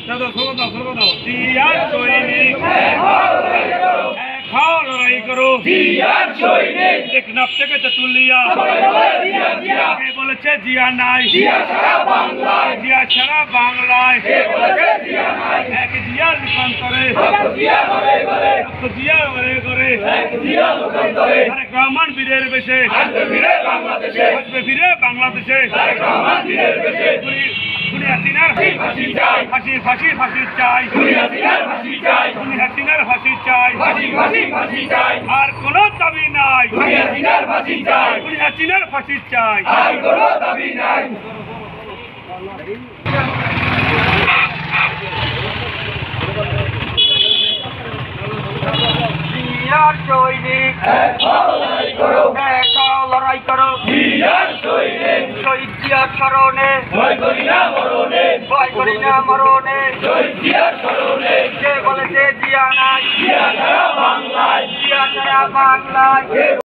দাদা সরো দাও জিয়ার সৈনিক খাও লড়াই করো জিয়ার সৈনিক টেকনাফ থেকে তেতুলিয়া কে বলেছে জিয়া নাই জিয়া সারা বাংলায় কে বলেছে জিয়া নাই এক জিয়া রূপান্তরে জিয়া ঘরে এক জিয়া রূপান্তরে তারেক রহমান বীরের বেশে আসবে ফিরে বাংলাদেশে তারেক রহমান বীরের বেশে খুনি হাসিনার ফাঁসি চাই খুনি হাসিনার ফাঁসি চাই আর কোনো দাবি নাই খুনি হাসিনার ফাঁসি চাই আর কোনো দাবি নাই জিয়ার সৈনিক লড়াই করো জিয়ার সৈনিক শহীদ জিয়ার স্মরণে ভয় করি না মরণে শহীদ জিয়ার স্মরণে কে বলেছে জিয়া নাই জিয়া সারা বাংলায়